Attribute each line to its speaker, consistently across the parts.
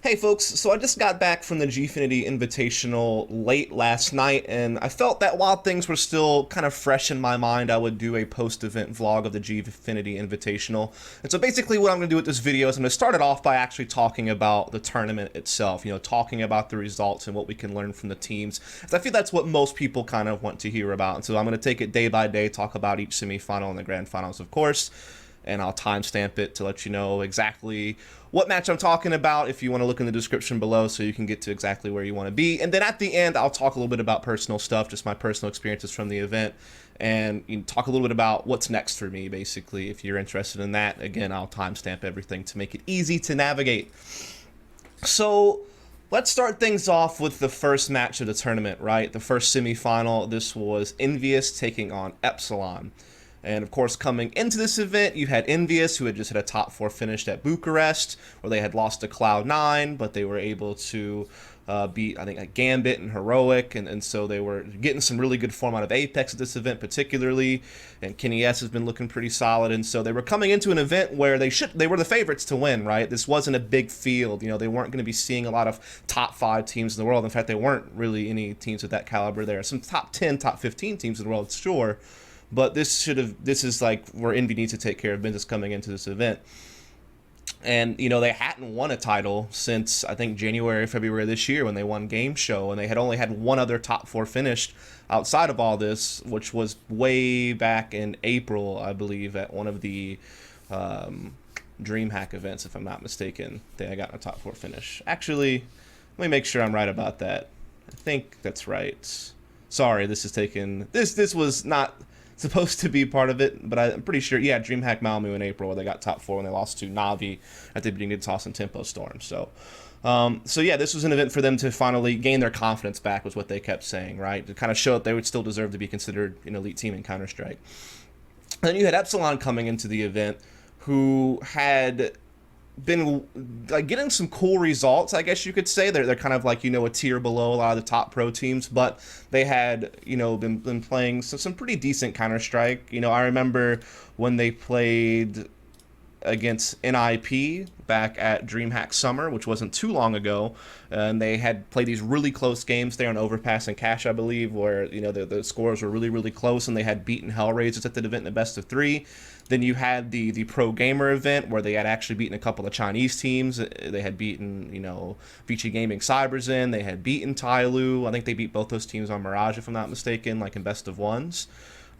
Speaker 1: Hey folks, so I just got back from the Gfinity Invitational late last night, and I felt that while things were still kind of fresh in my mind, I would do a post-event vlog of the Gfinity Invitational. And so basically what I'm going to do with this video is I'm going to start it off by actually talking about the tournament itself, talking about the results and what we can learn from the teams. I feel that's what most people kind of want to hear about, and so I'm going to take it day by day, talk about each semifinal and the grand finals, of course, and I'll timestamp it to let you know exactly what match I'm talking about if you want to look in the description below so you can get to exactly where you want to be. And then at the end, I'll talk a little bit about personal stuff, just my personal experiences from the event, and talk a little bit about what's next for me, basically. If you're interested in that, again, I'll timestamp everything to make it easy to navigate. So let's start things off with the first match of the tournament, right? The first semifinal. This was EnVyUs taking on Epsilon. And of course, coming into this event, you had EnVyUs, who had just had a top 4 finish at Bucharest, where they had lost to Cloud9, but they were able to beat, I think, like Gambit and Heroic, and so they were getting some really good form out of Apex at this event particularly, and Kenny S has been looking pretty solid, and so they were coming into an event where they were the favorites to win, right? This wasn't a big field, they weren't going to be seeing a lot of top 5 teams in the world. In fact, there weren't really any teams of that caliber there. Some top 10, top 15 teams in the world, sure. But this is like where Envy needs to take care of business coming into this event. And, they hadn't won a title since, I think, January, February this year when they won Game Show. And they had only had one other top 4 finished outside of all this, which was way back in April, I believe, at one of the DreamHack events, if I'm not mistaken. They had gotten a top 4 finish. Actually, let me make sure I'm right about that. I think that's right. Sorry, this was not supposed to be part of it, but I'm pretty sure, yeah, DreamHack Malmö in April, where they got top 4 when they lost to Navi at the beginning of the Toss and Tempo Storm. So yeah, this was an event for them to finally gain their confidence back, was what they kept saying, right? To kind of show that they would still deserve to be considered an elite team in Counter-Strike. And then you had Epsilon coming into the event, who had been like getting some cool results, I guess you could say. They're kind of like, a tier below a lot of the top pro teams, but they had, been playing some pretty decent Counter-Strike. I remember when they played against NIP back at DreamHack Summer, which wasn't too long ago, and they had played these really close games there on Overpass and Cash, I believe, where the scores were really, really close, and they had beaten Hellraisers at the event in the best of 3. Then you had the Pro Gamer event, where they had actually beaten a couple of Chinese teams. They had beaten, Vici Gaming Cyberzen. They had beaten Tyloo. I think they beat both those teams on Mirage, if I'm not mistaken, like in best of 1s.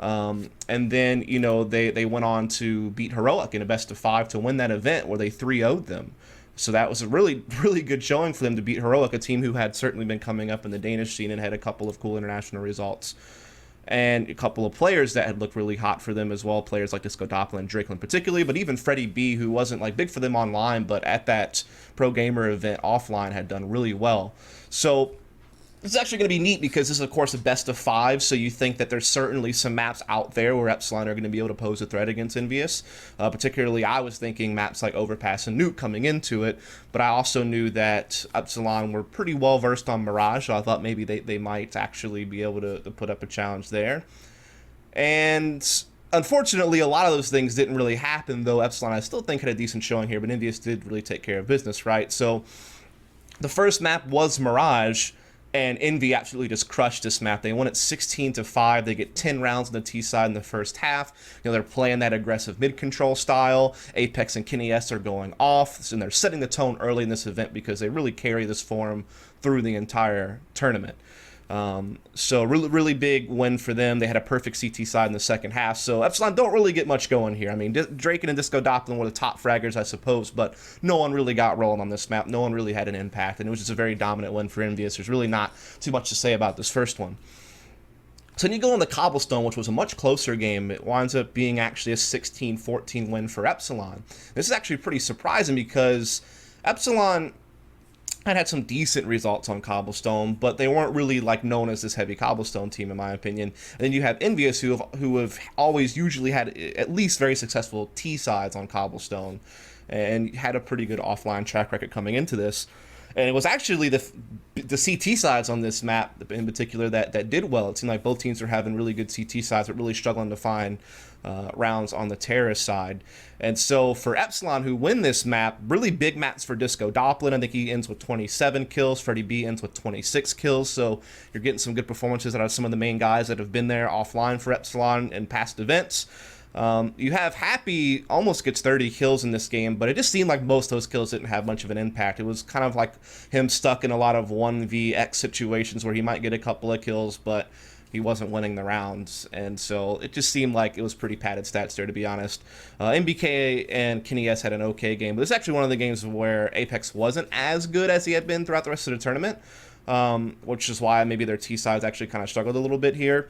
Speaker 1: And then, they went on to beat Heroic in a best of 5 to win that event, where they 3-0'd them. So that was a really, really good showing for them to beat Heroic, a team who had certainly been coming up in the Danish scene and had a couple of cool international results. And a couple of players that had looked really hot for them as well, players like Disco Doppler and Drakeland particularly, but even Freddie B, who wasn't like big for them online, but at that Pro Gamer event offline had done really well. So this is actually going to be neat because this is, of course, a best of 5, so you think that there's certainly some maps out there where Epsilon are going to be able to pose a threat against EnVyUs. Particularly, I was thinking maps like Overpass and Nuke coming into it, but I also knew that Epsilon were pretty well versed on Mirage, so I thought maybe they might actually be able to put up a challenge there. And unfortunately, a lot of those things didn't really happen, though Epsilon, I still think, had a decent showing here, but EnVyUs did really take care of business, right? So the first map was Mirage, and Envy absolutely just crushed this map. They won it 16-5. They get 10 rounds on the T side in the first half. They're playing that aggressive mid-control style. Apex and Kenny S are going off, and they're setting the tone early in this event because they really carry this form through the entire tournament. So really, really big win for them. They had a perfect CT side in the second half. So Epsilon don't really get much going here. I mean, Draken and Disco Doppler were the top fraggers, I suppose, but no one really got rolling on this map. No one really had an impact, and it was just a very dominant win for EnVyUs. There's really not too much to say about this first one. So then you go on the Cobblestone, which was a much closer game. It winds up being actually a 16-14 win for Epsilon. This is actually pretty surprising because Epsilon had some decent results on Cobblestone, but they weren't really like known as this heavy Cobblestone team, in my opinion. And then you have EnVyUs, who have always usually had at least very successful T sides on Cobblestone, and had a pretty good offline track record coming into this. And it was actually the CT sides on this map in particular that did well. It seemed like both teams were having really good CT sides, but really struggling to find rounds on the terrorist side. And so for Epsilon, who win this map, really big maps for Disco Doppler. I think he ends with 27 kills. Freddie B ends with 26 kills. So you're getting some good performances out of some of the main guys that have been there offline for Epsilon in past events. You have Happy almost gets 30 kills in this game, but it just seemed like most of those kills didn't have much of an impact. It was kind of like him stuck in a lot of 1vx situations where he might get a couple of kills, but he wasn't winning the rounds, and so it just seemed like it was pretty padded stats there, to be honest. MBK and Kenny S had an okay game, but this is actually one of the games where Apex wasn't as good as he had been throughout the rest of the tournament, which is why maybe their T-sides actually kind of struggled a little bit here.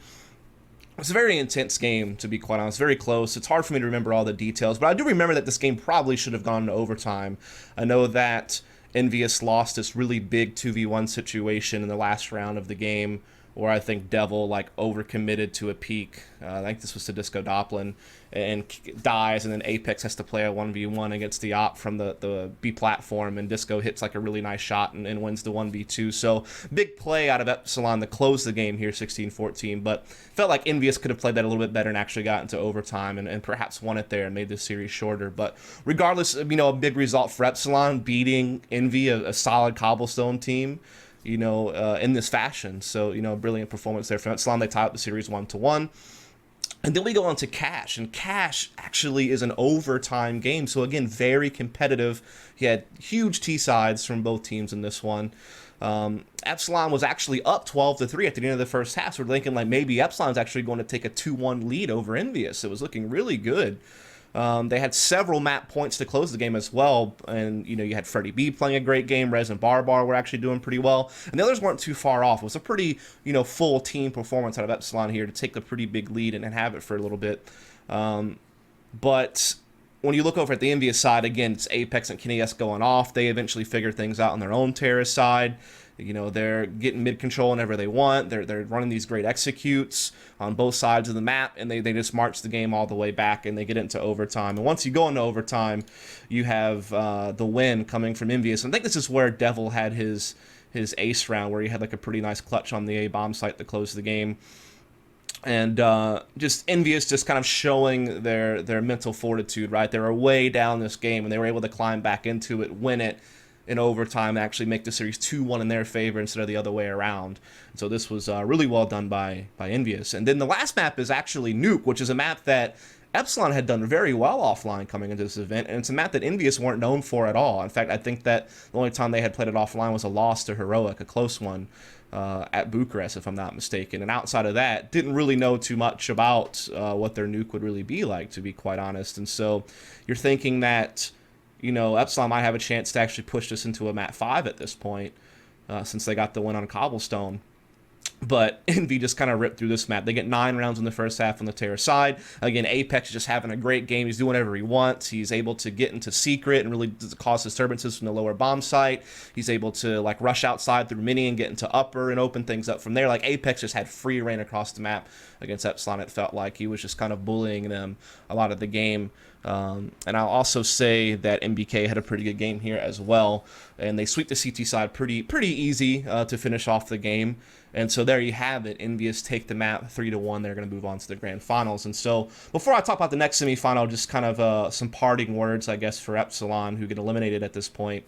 Speaker 1: It's a very intense game, to be quite honest. Very close. It's hard for me to remember all the details, but I do remember that this game probably should have gone to overtime. I know that EnVyUs lost this really big 2v1 situation in the last round of the game, where I think Devil like overcommitted to a peak. I think this was to Disco Doppler, and dies, and then Apex has to play a 1v1 against the op from the B platform, and Disco hits like a really nice shot and wins the 1v2. So big play out of Epsilon to close the game here, 16-14, but felt like EnVyUs could have played that a little bit better and actually got into overtime and perhaps won it there and made the series shorter. But regardless, a big result for Epsilon, beating Envy, a solid cobblestone team, in this fashion. So, brilliant performance there from Epsilon. They tie up the series 1-1. And then we go on to Cash, and Cash actually is an overtime game. So again, very competitive. He had huge T-sides from both teams in this one. Epsilon was actually up 12-3 at the end of the first half. So we're thinking like maybe Epsilon's actually going to take a 2-1 lead over EnVyUs. It was looking really good. They had several map points to close the game as well, and you had Freddie B playing a great game. Rez and Barbar were actually doing pretty well, and the others weren't too far off. It was a pretty full team performance out of Epsilon here to take a pretty big lead and have it for a little bit. But when you look over at the EnVyUs side, again, it's Apex and Kenny S going off. They eventually figure things out on their own terrorist side. They're getting mid control whenever they want. They're running these great executes on both sides of the map, and they just march the game all the way back, and they get into overtime. And once you go into overtime, you have the win coming from EnVyUs. And I think this is where Devil had his ace round, where he had like a pretty nice clutch on the A bomb site to close the game. And just EnVyUs just kind of showing their mental fortitude, right? They were way down this game, and they were able to climb back into it, win it in overtime, actually make the series 2-1 in their favor instead of the other way around. And so this was really well done by EnVyUs. And then the last map is actually Nuke, which is a map that Epsilon had done very well offline coming into this event, and it's a map that EnVyUs weren't known for at all. In fact, I think that the only time they had played it offline was a loss to Heroic, a close one, at Bucharest, if I'm not mistaken. And outside of that, didn't really know too much about what their Nuke would really be like, to be quite honest. And so you're thinking that Epsilon might have a chance to actually push this into a Mat 5 at this point, since they got the win on Cobblestone. But Envy just kind of ripped through this map. They get 9 rounds in the first half on the terror side. Again, Apex is just having a great game. He's doing whatever he wants. He's able to get into secret and really cause disturbances from the lower bomb site. He's able to rush outside through mini and get into upper and open things up from there. Apex just had free reign across the map against Epsilon. It felt like he was just kind of bullying them a lot of the game. And I'll also say that MBK had a pretty good game here as well, and they sweep the CT side pretty easy to finish off the game. And so there you have it. EnVyUs take the map 3-1. They're going to move on to the grand finals. And so before I talk about the next semifinal, just kind of some parting words, I guess, for Epsilon, who get eliminated at this point.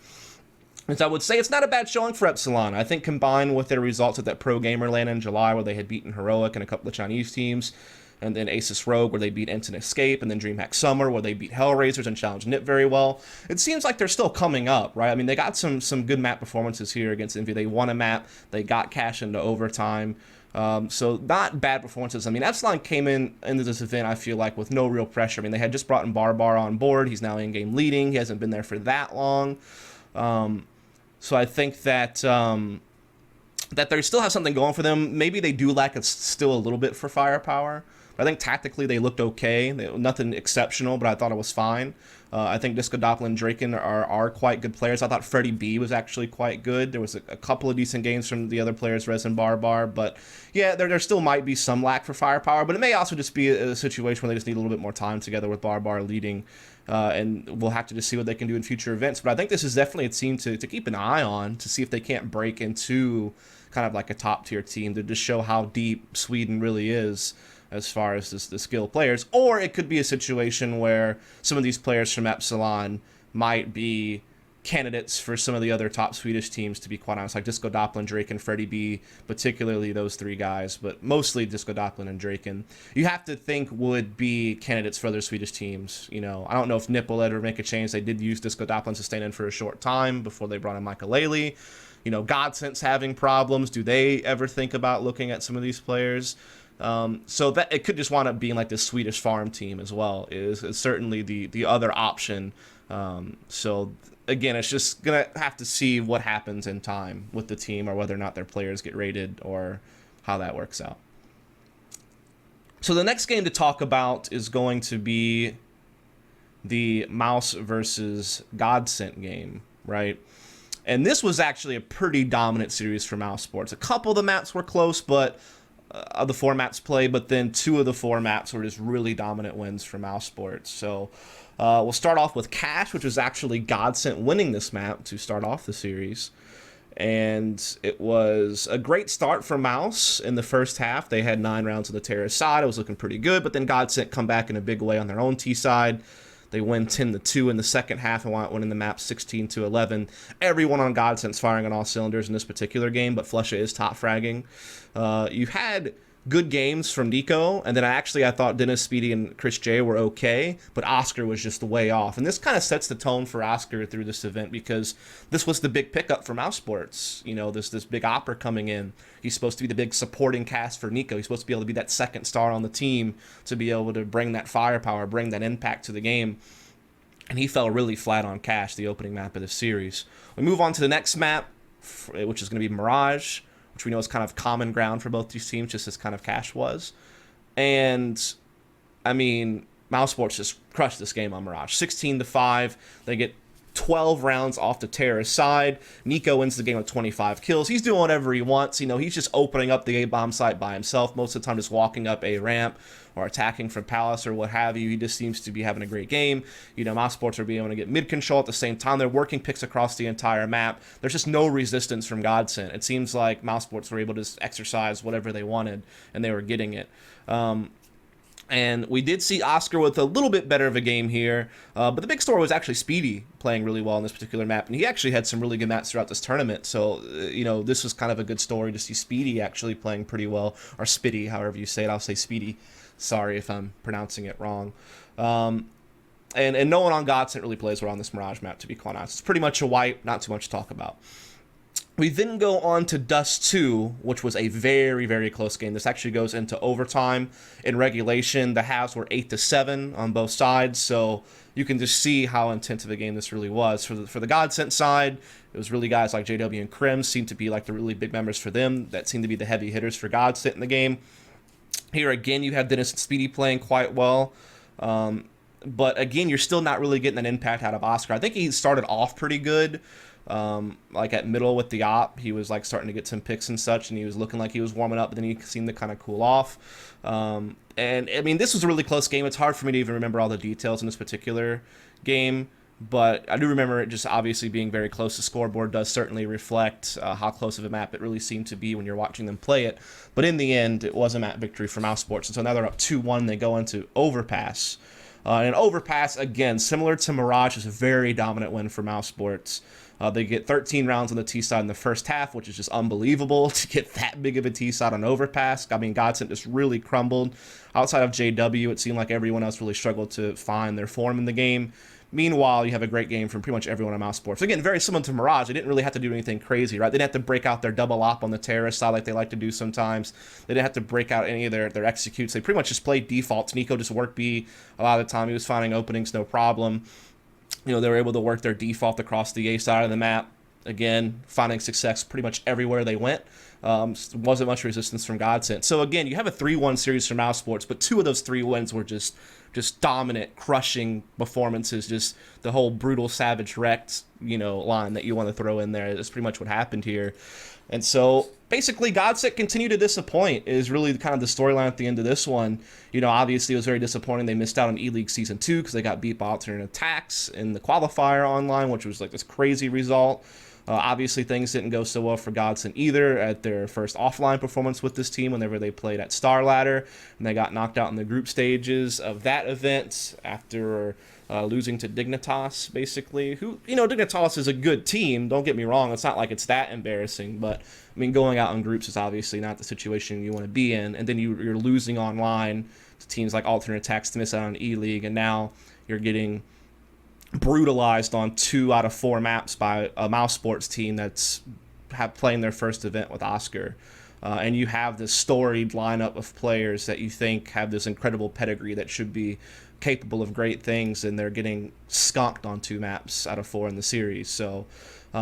Speaker 1: And I would say it's not a bad showing for Epsilon. I think combined with their results at that Pro Gamer LAN in July, where they had beaten Heroic and a couple of Chinese teams, and then Asus Rogue, where they beat Instant Escape, and then DreamHack Summer, where they beat Hellraisers and challenged NIP very well. It seems like they're still coming up, right? I mean, they got some good map performances here against Envy. They won a map. They got Cash into overtime. So not bad performances. I mean, Epsilon came into this event, I feel like, with no real pressure. I mean, they had just brought in Barbar on board. He's now in-game leading. He hasn't been there for that long. So I think that that they still have something going for them. Maybe they do lack still a little bit for firepower. I think tactically they looked okay. Nothing exceptional, but I thought it was fine. I think Disco Doppler and Draken are quite good players. I thought Freddie B was actually quite good. There was a couple of decent games from the other players, Rez and Barbar. But yeah, there still might be some lack for firepower. But it may also just be a situation where they just need a little bit more time together with Barbar leading and we'll have to just see what they can do in future events. But I think this is definitely a team to keep an eye on, to see if they can't break into kind of like a top-tier team, to just show how deep Sweden really is as far as the skilled players. Or it could be a situation where some of these players from Epsilon might be candidates for some of the other top Swedish teams, to be quite honest, like Disco Doppelin, Drake, and Freddie B, particularly those three guys, but mostly Disco Doppelin and Draken. You have to think would be candidates for other Swedish teams. You know, I don't know if Nip will ever make a change. They did use Disco Doppelin to stay in for a short time before they brought in Michael. You know, Godsent's having problems. Do they ever think about looking at some of these players? So that it could just wind up being like this Swedish farm team as well, is certainly the other option. So again, it's just gonna have to see what happens in time with the team, or whether or not their players get rated, or how that works out. So the next game to talk about is going to be the Mouse versus Godsent game, right? And this was actually a pretty dominant series for Mousesports. A couple of the maps were close, but of the 4 maps played, but then 2 of the 4 maps were just really dominant wins for Mousesports. So we'll start off with Cash, which was actually Godsent winning this map to start off the series. And it was a great start for Mouse in the first half. They had 9 rounds on the Terrace side. It was looking pretty good, but then Godsent come back in a big way on their own T side. They win 10-2 in the second half and winning the map 16-11. Everyone on Godsent's firing on all cylinders in this particular game, but Flusha is top fragging. You had good games from Nico, and then I thought Dennis, Speedy, and Chris J were okay, but Oscar was just way off. And this kind of sets the tone for Oscar through this event, because this was the big pickup for Mousesports. You know, this big opera coming in. He's supposed to be the big supporting cast for Nico. He's supposed to be able to be that second star on the team, to be able to bring that firepower, bring that impact to the game. And he fell really flat on Cash, the opening map of the series. We move on to the next map, which is going to be Mirage, which we know is kind of common ground for both these teams, just as kind of Cash was. And, I mean, Mousesports just crushed this game on Mirage. 16-5. They get 12 rounds off the Terrace side. Nico wins the game with 25 kills. He's doing whatever he wants. You know, he's just opening up the A-bomb site by himself, most of the time just walking up a ramp or attacking from Palace or what have you. He just seems to be having a great game. You know, Mousesports are being able to get mid-control at the same time. They're working picks across the entire map. There's just no resistance from Godsent. It seems like Mousesports were able to just exercise whatever they wanted, and they were getting it. And we did see Oscar with a little bit better of a game here, but the big story was actually Speedy playing really well in this particular map, and he actually had some really good maps throughout this tournament. So, you know, this was kind of a good story to see Speedy actually playing pretty well, or Spitty, however you say it. I'll say Speedy. Sorry if I'm pronouncing it wrong. And no one on Godsent really plays well on this Mirage map, to be quite honest. It's pretty much a wipe, not too much to talk about. We then go on to Dust 2, which was a very, very close game. This actually goes into overtime. In regulation, the halves were 8-7 on both sides, so you can just see how intense of a game this really was. For the Godsent side, it was really guys like JW and Krim seemed to be like the really big members for them. That seemed to be the heavy hitters for Godsent in the game. Here again, you have Dennis and Speedy playing quite well. But again, you're still not really getting an impact out of Oscar. I think he started off pretty good. Like at middle with the op, he was like starting to get some picks and such, and he was looking like he was warming up, but then he seemed to kind of cool off. And I mean, this was a really close game. It's hard for me to even remember all the details in this particular game, but I do remember it just obviously being very close. The scoreboard does certainly reflect how close of a map it really seemed to be when you're watching them play it. But in the end, it was a map victory for Mousesports, and so now they're up 2-1. They go into Overpass. And Overpass, again, similar to Mirage, is a very dominant win for Mousesports. They get 13 rounds on the T-side in the first half, which is just unbelievable to get that big of a T-side on Overpass. I mean, Godsent just really crumbled. Outside of JW, it seemed like everyone else really struggled to find their form in the game. Meanwhile, you have a great game from pretty much everyone on Mousesports. Again, very similar to Mirage. They didn't really have to do anything crazy, right? They didn't have to break out their double op on the Terrace side like they like to do sometimes. They didn't have to break out any of their executes. They pretty much just played defaults. Nico just worked B a lot of the time. He was finding openings, no problem. You know, they were able to work their default across the A side of the map. Again, finding success pretty much everywhere they went. Wasn't much resistance from Godsent. So again, you have a 3-1 series from Mousesports, but 2 of those 3 wins were just just dominant, crushing performances, just the whole brutal, savage, wrecked, line that you want to throw in there. That's pretty much what happened here. And so basically Godsent continued to disappoint is really kind of the storyline at the end of this one. Obviously it was very disappointing. They missed out on E-League Season 2 because they got beat by alternate attacks in the qualifier online, which was like this crazy result. Obviously, things didn't go so well for Godsent either at their first offline performance with this team whenever they played at Star Ladder, and they got knocked out in the group stages of that event after losing to Dignitas, basically. Dignitas is a good team, don't get me wrong. It's not like it's that embarrassing, but, going out in groups is obviously not the situation you want to be in, and then you're losing online to teams like alternate attacks to miss out on E-League, and now you're getting brutalized on 2 out of 4 maps by a Mousesports team that's playing their first event with Oscar. And you have this storied lineup of players that you think have this incredible pedigree that should be capable of great things, and they're getting skunked on 2 maps out of 4 in the series. So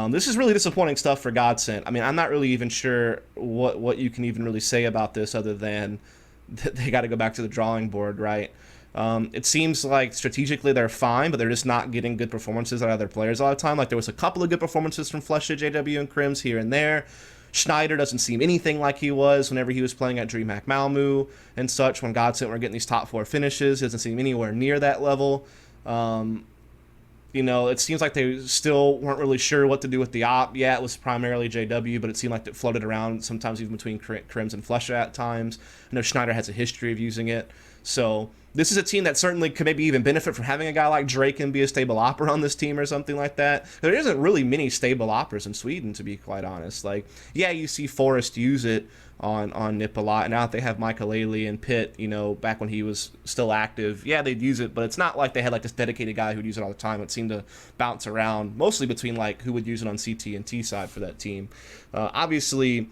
Speaker 1: this is really disappointing stuff for Godsent. I'm not really even sure what you can even really say about this other than that they got to go back to the drawing board, right? It seems like strategically they're fine, but they're just not getting good performances out of their players all the time. Like there was a couple of good performances from Flesha, JW, and Crims here and there. Schneider doesn't seem anything like he was whenever he was playing at DreamHack Malmö and such. When Godsent were getting these top 4 finishes, he doesn't seem anywhere near that level. It seems like they still weren't really sure what to do with the op. Yeah, it was primarily JW, but it seemed like it floated around sometimes even between Crims and Flesha at times. I know Schneider has a history of using it. So this is a team that certainly could maybe even benefit from having a guy like Drake and be a stable opera on this team or something like that. There isn't really many stable operas in Sweden, to be quite honest. Like, yeah, you see Forrest use it on Nip a lot, and now that they have Michael and Pitt, back when he was still active, yeah, they'd use it, but it's not like they had like this dedicated guy who'd use it all the time. It seemed to bounce around, mostly between like who would use it on CT and T side for that team. Obviously,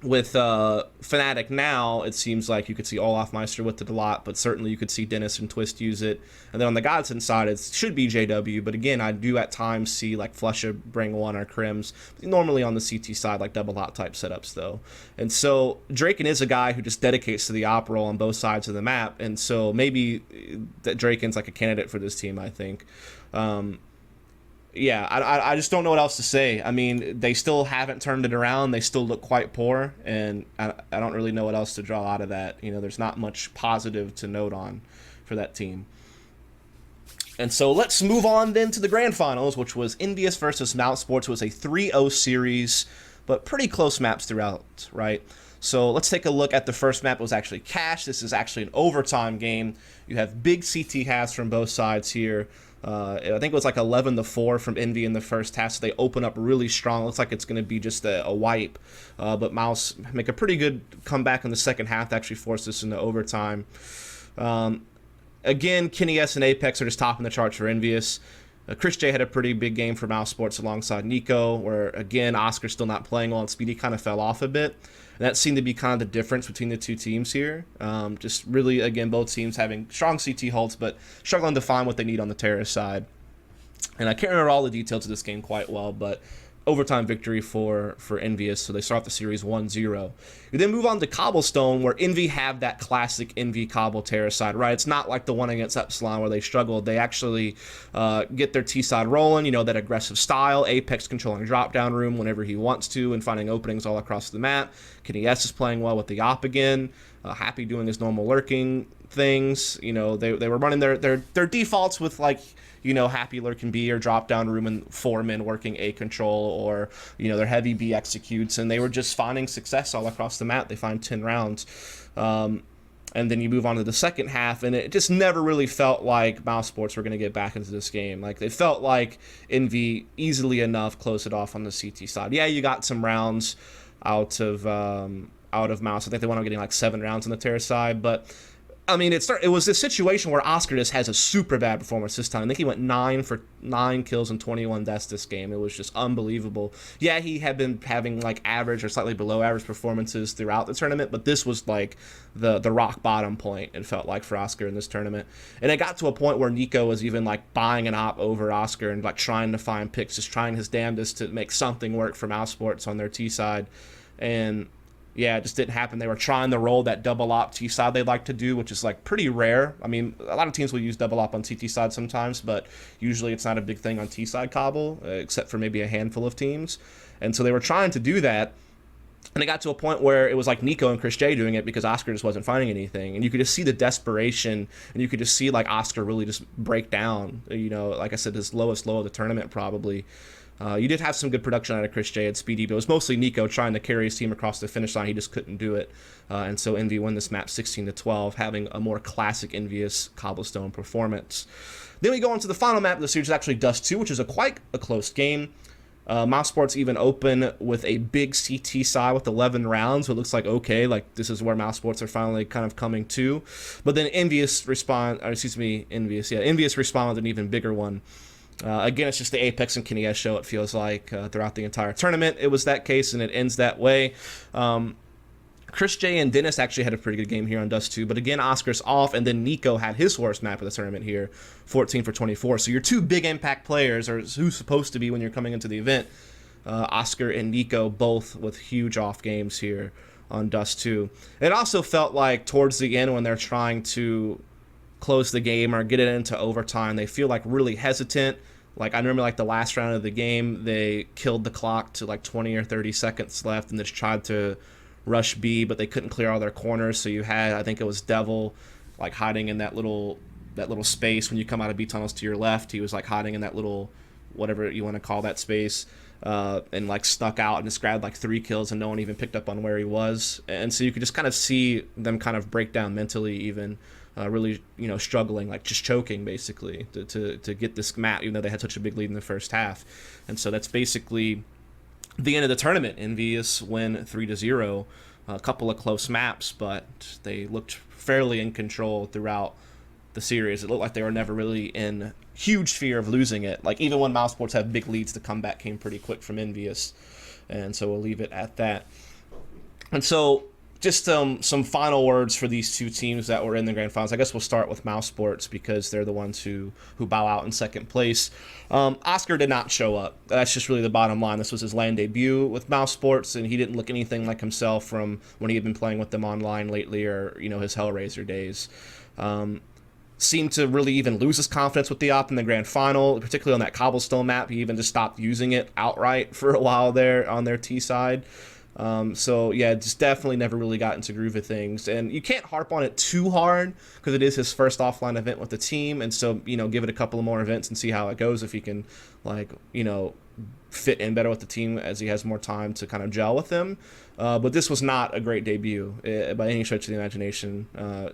Speaker 1: with Fnatic now, it seems like you could see Olaf Meister with it a lot, but certainly you could see Dennis and Twist use it. And then on the Godsent side, it should be JW, but again, I do at times see like Flesha bring one or Crims, normally on the CT side, like double hot type setups though. And so Draken is a guy who just dedicates to the op role on both sides of the map, and so maybe that Draken's like a candidate for this team, I think. Yeah, I just don't know what else to say. They still haven't turned it around. They still look quite poor, and I don't really know what else to draw out of that. There's not much positive to note on for that team. And so let's move on then to the grand finals, which was EnVyUs versus Mousesports. It was a 3-0 series, but pretty close maps throughout, right? So let's take a look at the first map. It was actually Cash. This is actually an overtime game. You have big CT halves from both sides here. I think it was like 11-4 from Envy in the first half, so they open up really strong. Looks like it's going to be just a wipe, but Mouse make a pretty good comeback in the second half to actually force this into overtime. Again, Kenny S and Apex are just topping the charts for EnVyUs. Chris J had a pretty big game for Mousesports alongside Nico, where, again, Oscar's still not playing well, and Speedy kind of fell off a bit. And that seemed to be kind of the difference between the two teams here. Just really, again, both teams having strong CT holds, but struggling to find what they need on the terrorist side. And I can't remember all the details of this game quite well, but overtime victory for EnVyUs, so they start the series 1-0. You then move on to Cobblestone, where Envy have that classic Envy Cobble terror side, right? It's not like the one against Epsilon where they struggled. They actually get their T side rolling, that aggressive style. Apex controlling drop-down room whenever he wants to and finding openings all across the map. Kenny S is playing well with the op again. Happy doing his normal lurking things. They were running their defaults with like, Happy lurking B or drop down room and 4 men working A control, or, their heavy B executes, and they were just finding success all across the map. They find 10 rounds. And then you move on to the second half, and it just never really felt like Mousesports were going to get back into this game. Like, they felt like Envy easily enough closed it off on the CT side. Yeah, you got some rounds out of Mouse. I think they wound up getting like 7 rounds on the terror side, but it was this situation where Oscar just has a super bad performance this time. I think he went 9 for 9 kills and 21 deaths this game. It was just unbelievable. Yeah, he had been having like average or slightly below average performances throughout the tournament, but this was like the rock bottom point, it felt like, for Oscar in this tournament. And it got to a point where Nico was even like buying an op over Oscar and like trying to find picks, just trying his damnedest to make something work for Mousesports on their T side. And yeah, it just didn't happen. They were trying to roll that double op T side they like to do, which is like pretty rare. I mean, a lot of teams will use double op on CT side sometimes, but usually it's not a big thing on T side cobble, except for maybe a handful of teams. And so they were trying to do that. And it got to a point where it was like Nico and Chris J doing it because Oscar just wasn't finding anything. And you could just see the desperation, and you could just see like Oscar really just break down. You know, like I said, his lowest low of the tournament probably. You did have some good production out of Chris J and Speedy, but it was mostly Nico trying to carry his team across the finish line. He just couldn't do it. And so Envy won this map 16-12, having a more classic EnVyUs cobblestone performance. Then we go on to the final map of the series, actually Dust 2, which is quite a close game. Mousesports even open with a big CT side with 11 rounds, so it looks like, okay, like this is where Mousesports are finally kind of coming to. But then EnVyUs respond with an even bigger one. Again, it's just the Apex and Kenny S show, it feels like, throughout the entire tournament. It was that case, and it ends that way. Chris J and Dennis actually had a pretty good game here on Dust 2, but again, Oscar's off, and then Nico had his worst map of the tournament here, 14 for 24. So your two big impact players, or who's supposed to be when you're coming into the event, Oscar and Nico, both with huge off games here on Dust 2. It also felt like towards the end when they're trying to close the game or get it into overtime, they feel like really hesitant. Like I remember like the last round of the game, they killed the clock to like 20 or 30 seconds left and just tried to rush B, but they couldn't clear all their corners. So you had, I think it was Devil, like hiding in that little space when you come out of B tunnels to your left. He was like hiding in that little, whatever you want to call that space, and like stuck out and just grabbed like 3 kills, and no one even picked up on where he was. And so you could just kind of see them kind of break down mentally, even really, you know, struggling, like just choking basically to get this map, even though they had such a big lead in the first half. And so that's basically the end of the tournament. EnVyUs win 3-0. A couple of close maps, but they looked fairly in control throughout the series. It looked like they were never really in huge fear of losing it. Like even when Mousesports had big leads, the comeback came pretty quick from EnVyUs. And so we'll leave it at that. And so just some final words for these two teams that were in the grand finals. I guess we'll start with Mousesports because they're the ones who bow out in second place. Oscar did not show up. That's just really the bottom line. This was his land debut with Mousesports, and he didn't look anything like himself from when he had been playing with them online lately, or you know, his Hellraiser days. Seemed to really even lose his confidence with the op in the grand final, particularly on that cobblestone map. He even just stopped using it outright for a while there on their T side. So yeah, just definitely never really got into groove of things, and you can't harp on it too hard because it is his first offline event with the team, and so, you know, give it a couple of more events and see how it goes, if he can, like, you know, fit in better with the team as he has more time to kind of gel with them. But this was not a great debut by any stretch of the imagination.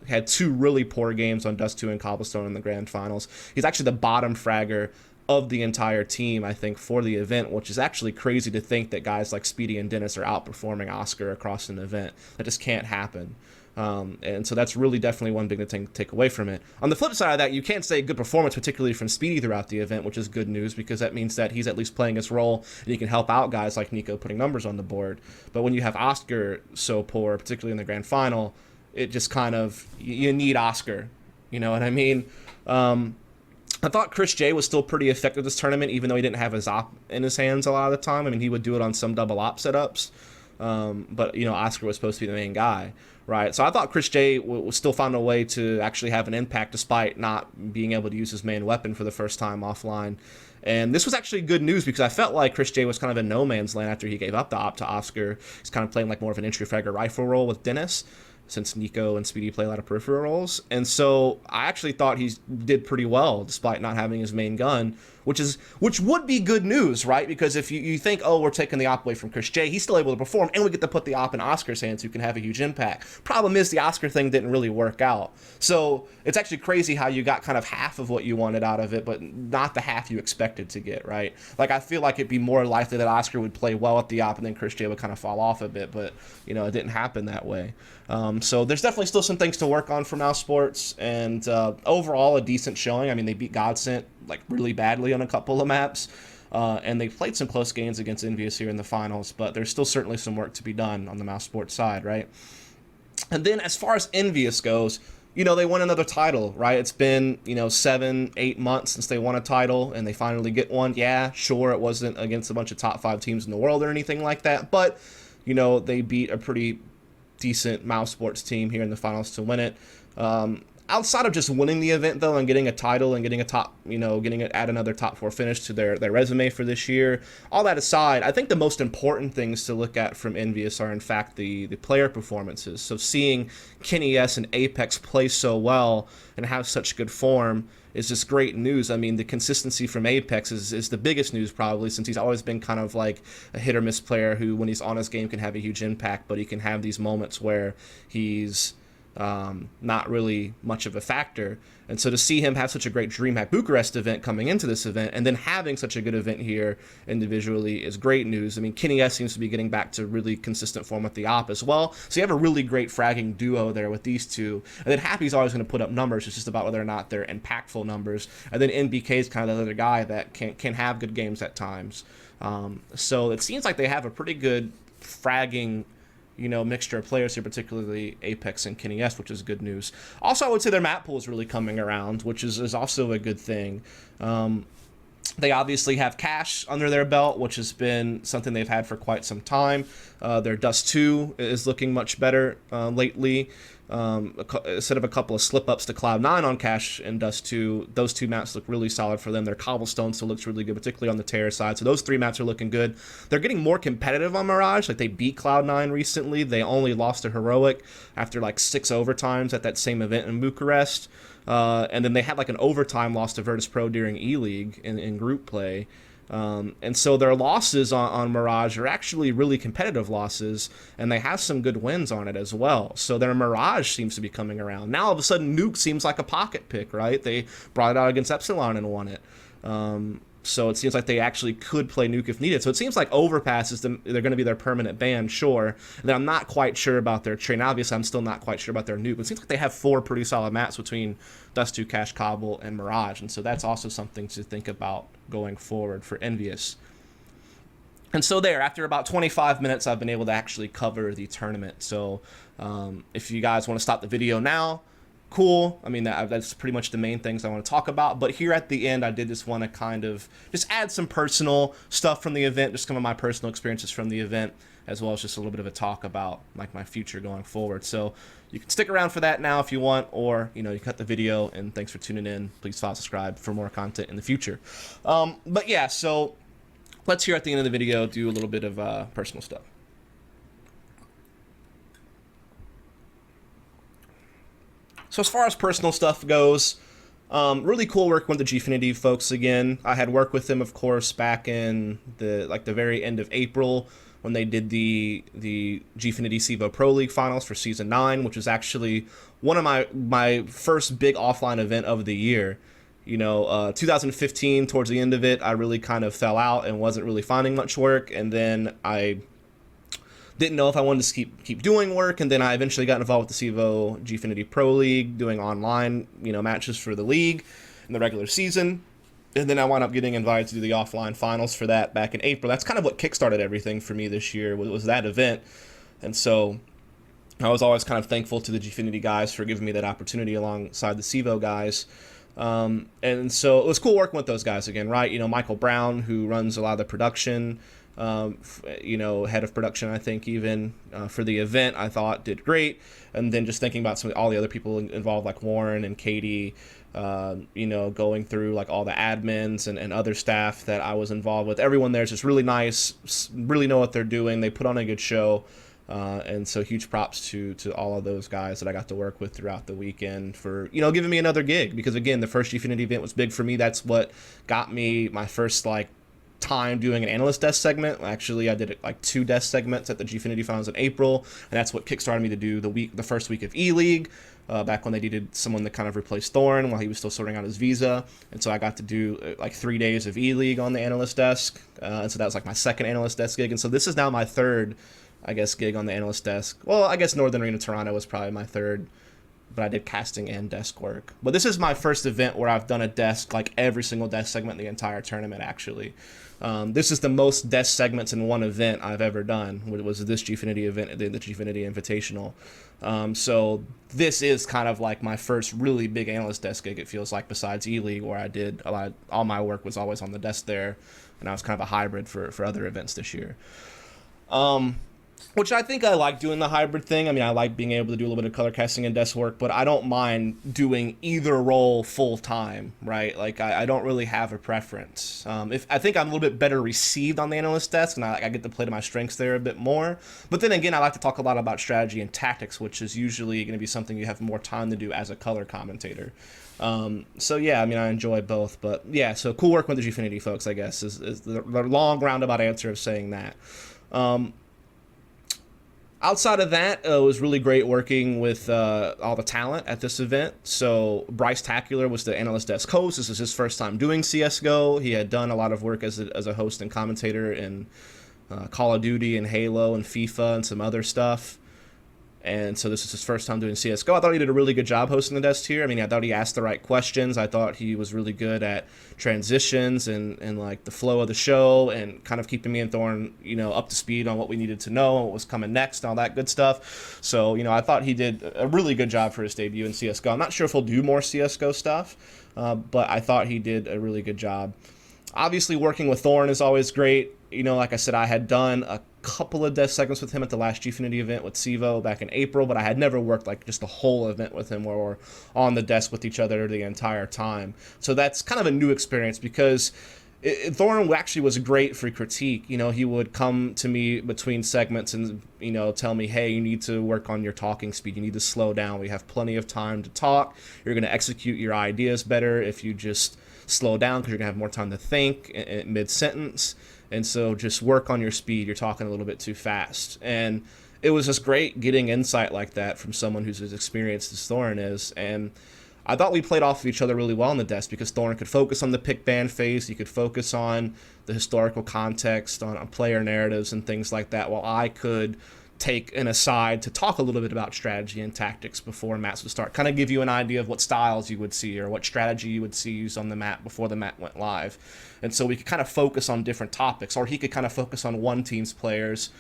Speaker 1: Had 2 really poor games on Dust 2 and Cobblestone in the grand finals. He's actually the bottom fragger of the entire team, I think, for the event, which is actually crazy to think that guys like Speedy and Dennis are outperforming Oscar across an event. That just can't happen. And so that's really definitely one big thing to take away from it. On the flip side of that, you can't say good performance, particularly from Speedy throughout the event, which is good news because that means that he's at least playing his role and he can help out guys like Nico putting numbers on the board. But when you have Oscar so poor, particularly in the grand final, it just kind of, you need Oscar. You know what I mean? I thought Chris J was still pretty effective this tournament, even though he didn't have his op in his hands a lot of the time. I mean, he would do it on some double op setups, but, you know, Oscar was supposed to be the main guy, right? So I thought Chris J was still found a way to actually have an impact despite not being able to use his main weapon for the first time offline. And this was actually good news because I felt like Chris J was kind of in no man's land after he gave up the op to Oscar. He's kind of playing like more of an entry fragger rifle role with Dennis, since Nico and Speedy play a lot of peripheral roles. And so I actually thought he did pretty well despite not having his main gun, which would be good news, right? Because if you think, oh, we're taking the op away from Chris J, he's still able to perform, and we get to put the op in Oscar's hands, who can have a huge impact. Problem is the Oscar thing didn't really work out. So it's actually crazy how you got kind of half of what you wanted out of it, but not the half you expected to get, right? Like, I feel like it'd be more likely that Oscar would play well at the op and then Chris J would kind of fall off a bit, but, you know, it didn't happen that way. So there's definitely still some things to work on for Mousesports, and overall a decent showing. I mean, they beat Godsent like really badly on a couple of maps, and they played some close games against EnVyUs here in the finals, but there's still certainly some work to be done on the Mousesports side, right? And then as far as EnVyUs goes, you know, they won another title, right? It's been, you know, 7-8 months since they won a title, and they finally get one. Yeah, sure, it wasn't against a bunch of top 5 teams in the world or anything like that, but, you know, they beat a pretty decent Mousesports team here in the finals to win it. Outside of just winning the event, though, and getting a title and getting a top, add another top 4 finish to their resume for this year, all that aside, I think the most important things to look at from EnVyUs are, in fact, the player performances. So seeing Kenny S and Apex play so well and have such good form is just great news. I mean, the consistency from Apex is the biggest news, probably, since he's always been kind of like a hit or miss player who, when he's on his game, can have a huge impact, but he can have these moments where he's not really much of a factor. And so to see him have such a great DreamHack Bucharest event coming into this event and then having such a good event here individually is great news. I mean, Kenny S seems to be getting back to really consistent form with the op as well. So you have a really great fragging duo there with these two. And then Happy's always going to put up numbers. It's just about whether or not they're impactful numbers. And then NBK is kind of the other guy that can have good games at times. So it seems like they have a pretty good fragging mixture of players here, particularly Apex and Kenny S, which is good news. Also, I would say their map pool is really coming around, which is also a good thing. They obviously have Cash under their belt, which has been something they've had for quite some time. Their Dust 2 is looking much better lately. Instead of a couple of slip-ups to Cloud9 on Cash and Dust 2, those 2 maps look really solid for them. Their Cobblestone still looks really good, particularly on the Terror side. So those 3 maps are looking good. They're getting more competitive on Mirage. Like, they beat Cloud9 recently. They only lost to Heroic after like 6 overtimes at that same event in Bucharest. And then they had like an overtime loss to Virtus Pro during E-League in group play. And so their losses on Mirage are actually really competitive losses, and they have some good wins on it as well. So their Mirage seems to be coming around. Now all of a sudden Nuke seems like a pocket pick, right? They brought it out against Epsilon and won it. So it seems like they actually could play Nuke if needed. So it seems like Overpass they're going to be their permanent ban, sure. And then I'm not quite sure about their train. Obviously, I'm still not quite sure about their Nuke. But it seems like they have 4 pretty solid maps between Dust 2, Cash, Cobble, and Mirage. And so that's also something to think about going forward for EnVyUs. And so after about 25 minutes, I've been able to actually cover the tournament. So if you guys want to stop the video now, cool. I mean, that's pretty much the main things I want to talk about. But here at the end, I did just want to kind of just add some personal stuff from the event, just some of my personal experiences from the event, as well as just a little bit of a talk about like my future going forward. So you can stick around for that now if you want, or you cut the video. And thanks for tuning in. Please follow, subscribe for more content in the future. But yeah, so let's here at the end of the video do a little bit of personal stuff. So as far as personal stuff goes, really cool working with the Gfinity folks again. I had worked with them, of course, back in the very end of April when they did the Gfinity CEVO Pro League finals for Season 9, which was actually one of my first big offline event of the year. 2015, towards the end of it, I really kind of fell out and wasn't really finding much work, and then I didn't know if I wanted to keep doing work, and then I eventually got involved with the CEVO Gfinity Pro League, doing online, matches for the league in the regular season, and then I wound up getting invited to do the offline finals for that back in April. That's kind of what kickstarted everything for me this year, was that event, and so I was always kind of thankful to the Gfinity guys for giving me that opportunity alongside the CEVO guys. And so it was cool working with those guys again, right? Michael Brown, who runs a lot of the production, head of production, I think, even for the event, I thought did great. And then just thinking about all the other people involved, like Warren and Katie, going through like all the admins and other staff that I was involved with. Everyone there is just really nice, really know what they're doing. They put on a good show. And so huge props to all of those guys that I got to work with throughout the weekend for, giving me another gig. Because again, the first Gfinity event was big for me. That's what got me my first time doing an analyst desk segment. Actually, I did 2 desk segments at the Gfinity finals in April, and that's what kickstarted me to do the first week of E-League, back when they needed someone to kind of replace Thorn while he was still sorting out his visa. And so I got to do 3 days of E-League on the analyst desk, and so that was my second analyst desk gig. And so this is now my third, gig on the analyst desk. Well, I guess Northern Arena Toronto was probably my third, but I did casting and desk work. But this is my first event where I've done a desk, every single desk segment in the entire tournament, actually. This is the most desk segments in one event I've ever done, which was this Gfinity event, the Gfinity Invitational. So this is kind of my first really big analyst desk gig, it feels like, besides E-League, where I did all my work was always on the desk there, and I was kind of a hybrid for other events this year. Which I think I like doing the hybrid thing. I mean, I like being able to do a little bit of color casting and desk work, but I don't mind doing either role full time, right? Like, I don't really have a preference. If I think I'm a little bit better received on the analyst desk, and I get to play to my strengths there a bit more. But then again, I like to talk a lot about strategy and tactics, which is usually going to be something you have more time to do as a color commentator. So yeah, I mean, I enjoy both, but yeah, so cool work with the Gfinity folks, I guess, is the long roundabout answer of saying that. Outside of that, it was really great working with all the talent at this event. So Bryce Tacular was the analyst desk host. This is his first time doing CSGO. He had done a lot of work as a host and commentator in Call of Duty and Halo and FIFA and some other stuff. And so this is his first time doing CSGO. I thought he did a really good job hosting the desk here. I mean, I thought he asked the right questions. I thought he was really good at transitions and like the flow of the show and kind of keeping me and Thorn, up to speed on what we needed to know and what was coming next and all that good stuff. So, I thought he did a really good job for his debut in CSGO. I'm not sure if he'll do more CSGO stuff, but I thought he did a really good job. Obviously, working with Thorn is always great. Like I said, I had done a couple of desk segments with him at the last Gfinity event with Sivo back in April, but I had never worked like just the whole event with him where we're on the desk with each other the entire time. So that's kind of a new experience because Thorn actually was great for critique. He would come to me between segments and, tell me, hey, you need to work on your talking speed. You need to slow down. We have plenty of time to talk. You're going to execute your ideas better if you just slow down because you're going to have more time to think mid-sentence. And so just work on your speed. You're talking a little bit too fast. And it was just great getting insight like that from someone who's as experienced as Thorn is. And I thought we played off of each other really well on the desk because Thorn could focus on the pick ban phase. He could focus on the historical context, on player narratives and things like that, while I could take an aside to talk a little bit about strategy and tactics before maps would start. Kind of give you an idea of what styles you would see or what strategy you would see used on the map before the map went live. And so we could kind of focus on different topics, or he could kind of focus on one team's players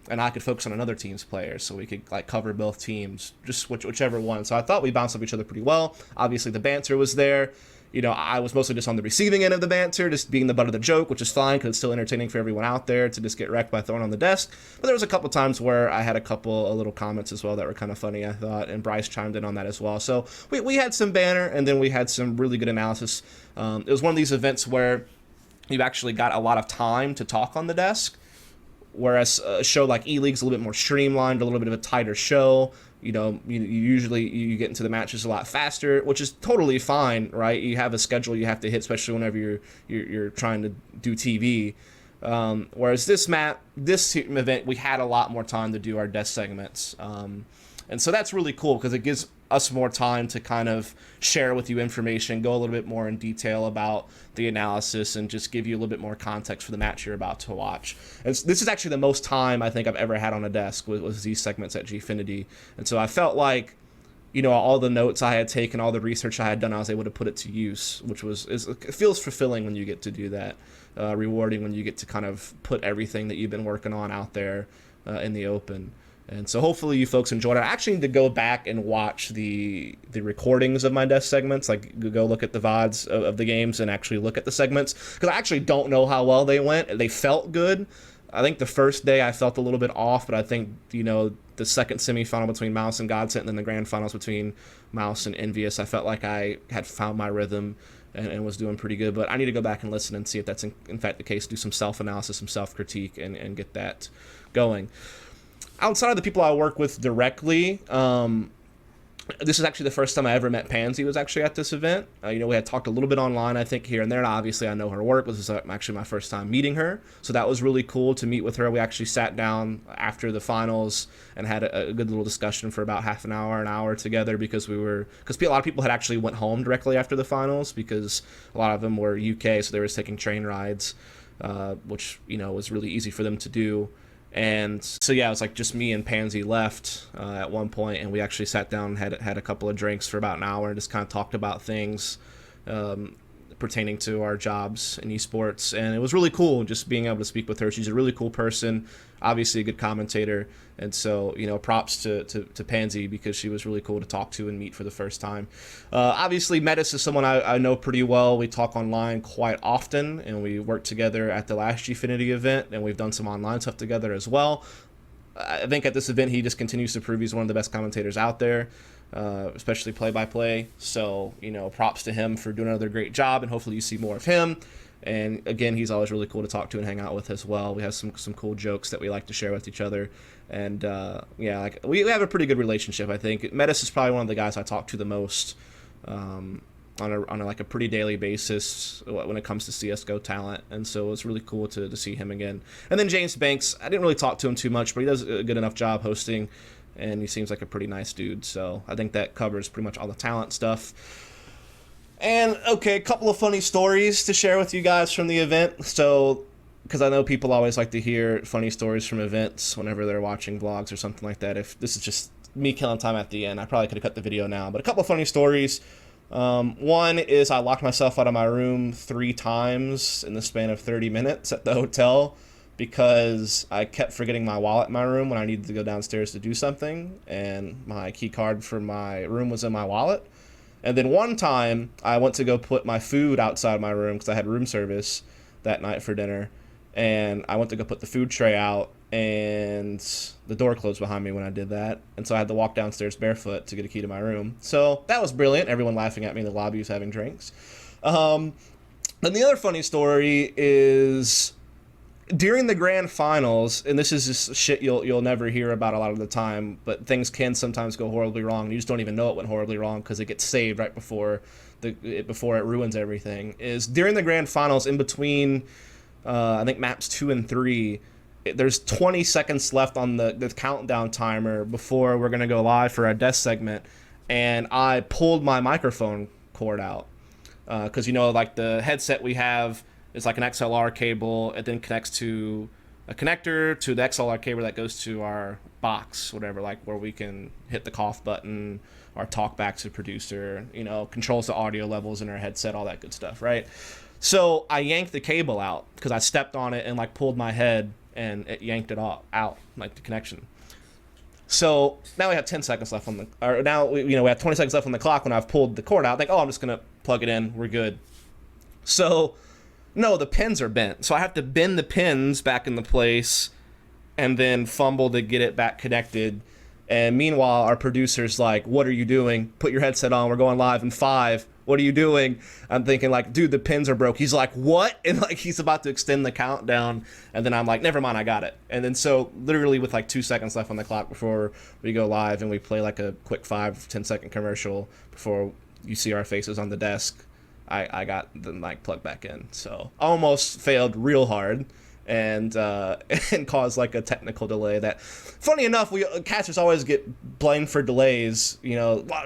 Speaker 1: and I could focus on another team's players, so we could like cover both teams, just whichever one. So I thought we bounced off each other pretty well. Obviously the banter was there. I was mostly just on the receiving end of the banter, just being the butt of the joke, which is fine because it's still entertaining for everyone out there to just get wrecked by Thorn on the desk. But there was a couple times where I had a little comments as well that were kind of funny, I thought, and Bryce chimed in on that as well. So we had some banter, and then we had some really good analysis. It was one of these events where you actually got a lot of time to talk on the desk, whereas a show like E-League's a little bit more streamlined, a little bit of a tighter show. You usually you get into the matches a lot faster, which is totally fine, right? You have a schedule you have to hit, especially whenever you're trying to do TV. Whereas this event, we had a lot more time to do our desk segments. And so that's really cool because it gives us more time to kind of share with you information, go a little bit more in detail about the analysis, and just give you a little bit more context for the match you're about to watch. And this is actually the most time I think I've ever had on a desk was these segments at Gfinity. And so I felt like, all the notes I had taken, all the research I had done, I was able to put it to use, which it feels fulfilling when you get to do that, rewarding when you get to kind of put everything that you've been working on out there in the open. And so hopefully you folks enjoyed it. I actually need to go back and watch the recordings of my desk segments, like go look at the VODs of the games and actually look at the segments, because I actually don't know how well they went. They felt good. I think the first day I felt a little bit off, but I think, the second semifinal between Mouse and Godsent and then the grand finals between Mouse and EnVyUs, I felt like I had found my rhythm and was doing pretty good. But I need to go back and listen and see if that's in fact the case, do some self-analysis, some self-critique, and get that going. Outside of the people I work with directly, this is actually the first time I ever met Pansy was actually at this event. We had talked a little bit online, I think, here and there, and obviously I know her work. This is actually my first time meeting her, so that was really cool to meet with her. We actually sat down after the finals and had a good little discussion for about half an hour together, because a lot of people had actually went home directly after the finals, because a lot of them were UK, so they were just taking train rides, which, was really easy for them to do. And so, yeah, it was like just me and Pansy left at one point, and we actually sat down and had a couple of drinks for about an hour and just kind of talked about things pertaining to our jobs in esports. And it was really cool just being able to speak with her. She's a really cool person, obviously a good commentator. And so, props to Pansy, because she was really cool to talk to and meet for the first time. Obviously, Metis is someone I know pretty well. We talk online quite often, and we worked together at the last Gfinity event, and we've done some online stuff together as well. I think at this event he just continues to prove he's one of the best commentators out there, especially play-by-play. So, props to him for doing another great job, and hopefully you see more of him. And again, he's always really cool to talk to and hang out with as well. We have some cool jokes that we like to share with each other. And we have a pretty good relationship, I think. Metis is probably one of the guys I talk to the most on a pretty daily basis when it comes to CSGO talent. And so it's really cool to see him again. And then James Banks, I didn't really talk to him too much, but he does a good enough job hosting, and he seems like a pretty nice dude. So I think that covers pretty much all the talent stuff. And, okay, a couple of funny stories to share with you guys from the event. So, because I know people always like to hear funny stories from events whenever they're watching vlogs or something like that. If this is just me killing time at the end, I probably could have cut the video now. But a couple of funny stories. One is I locked myself out of my room 3 times in the span of 30 minutes at the hotel because I kept forgetting my wallet in my room when I needed to go downstairs to do something. And my key card for my room was in my wallet. And then one time, I went to go put my food outside my room because I had room service that night for dinner. And I went to go put the food tray out, and the door closed behind me when I did that. And so I had to walk downstairs barefoot to get a key to my room. So that was brilliant. Everyone laughing at me in the lobby was having drinks. Then the other funny story is during the grand finals, and this is just shit you'll never hear about a lot of the time, but things can sometimes go horribly wrong. You just don't even know it went horribly wrong because it gets saved right before it ruins everything. Is during the grand finals, in between, I think maps 2 and 3, there's 20 seconds left on the countdown timer before we're gonna go live for our desk segment, and I pulled my microphone cord out because like the headset we have. It's like an XLR cable. It then connects to a connector to the XLR cable that goes to our box, whatever, like where we can hit the cough button, our talk back to producer, controls the audio levels in our headset, all that good stuff, right? So I yanked the cable out because I stepped on it and like pulled my head and it yanked it out, like the connection. So now we have 10 seconds left we have 20 seconds left on the clock when I've pulled the cord out. Like, I'm just going to plug it in. We're good. So no, the pins are bent. So I have to bend the pins back into place and then fumble to get it back connected. And meanwhile, our producer's like, what are you doing? Put your headset on. We're going live in 5. What are you doing? I'm thinking like, dude, the pins are broke. He's like, what? And like, he's about to extend the countdown. And then I'm like, never mind, I got it. And then so literally with like 2 seconds left on the clock before we go live and we play like a quick 5-10 second commercial before you see our faces on the desk, I got the mic plugged back in. So almost failed real hard and caused like a technical delay that, funny enough, we casters always get blamed for delays,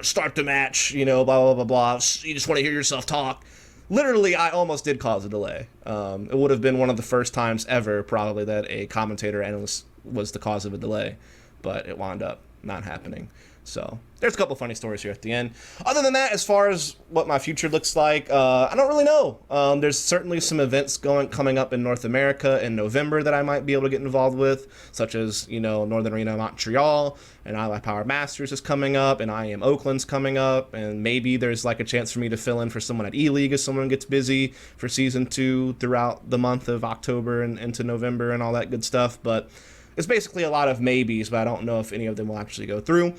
Speaker 1: start the match, blah, blah, blah, blah. You just want to hear yourself talk. Literally, I almost did cause a delay. It would have been one of the first times ever probably that a commentator analyst was the cause of a delay, but it wound up not happening. So there's a couple funny stories here at the end. Other than that, as far as what my future looks like, I don't really know. There's certainly some events coming up in North America in November that I might be able to get involved with, such as, Northern Arena Montreal, and EnVyUs Masters is coming up, and IM Oakland's coming up, and maybe there's like a chance for me to fill in for someone at E-League if someone gets busy for Season 2 throughout the month of October and into November and all that good stuff. But it's basically a lot of maybes, but I don't know if any of them will actually go through.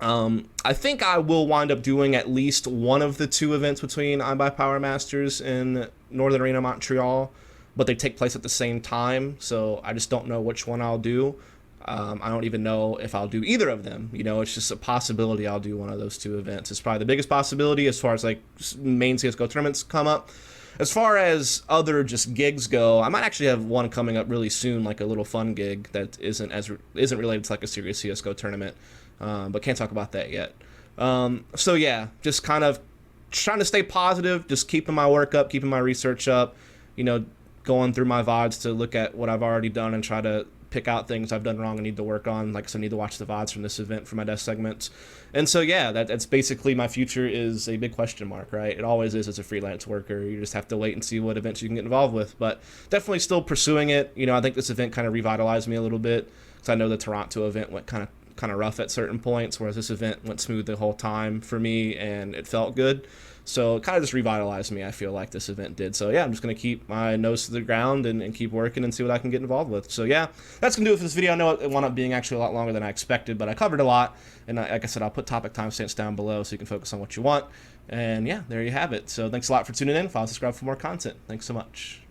Speaker 1: I think I will wind up doing at least one of the 2 events between EnVyUs Masters and Northern Arena Montreal, but they take place at the same time, so I just don't know which one I'll do. I don't even know if I'll do either of them. It's just a possibility I'll do one of those 2 events. It's probably the biggest possibility as far as like main CSGO tournaments come up. As far as other just gigs go, I might actually have one coming up really soon, like a little fun gig that isn't related to like a serious CSGO tournament. But can't talk about that yet. So yeah, just kind of trying to stay positive, just keeping my work up, keeping my research up, going through my VODs to look at what I've already done and try to pick out things I've done wrong and need to work on. Like I said, I need to watch the VODs from this event for my desk segments. And so yeah, that's basically my future is a big question mark, right? It always is as a freelance worker. You just have to wait and see what events you can get involved with. But definitely still pursuing it. I think this event kind of revitalized me a little bit because I know the Toronto event went kind of kind of rough at certain points, whereas this event went smooth the whole time for me, and it felt good. So it kind of just revitalized me, I feel like this event did. So yeah, I'm just going to keep my nose to the ground and keep working and see what I can get involved with. So yeah, that's going to do it for this video. I know it wound up being actually a lot longer than I expected, but I covered a lot. And like I said, I'll put topic timestamps down below so you can focus on what you want. And yeah, there you have it. So thanks a lot for tuning in. Follow, subscribe for more content. Thanks so much.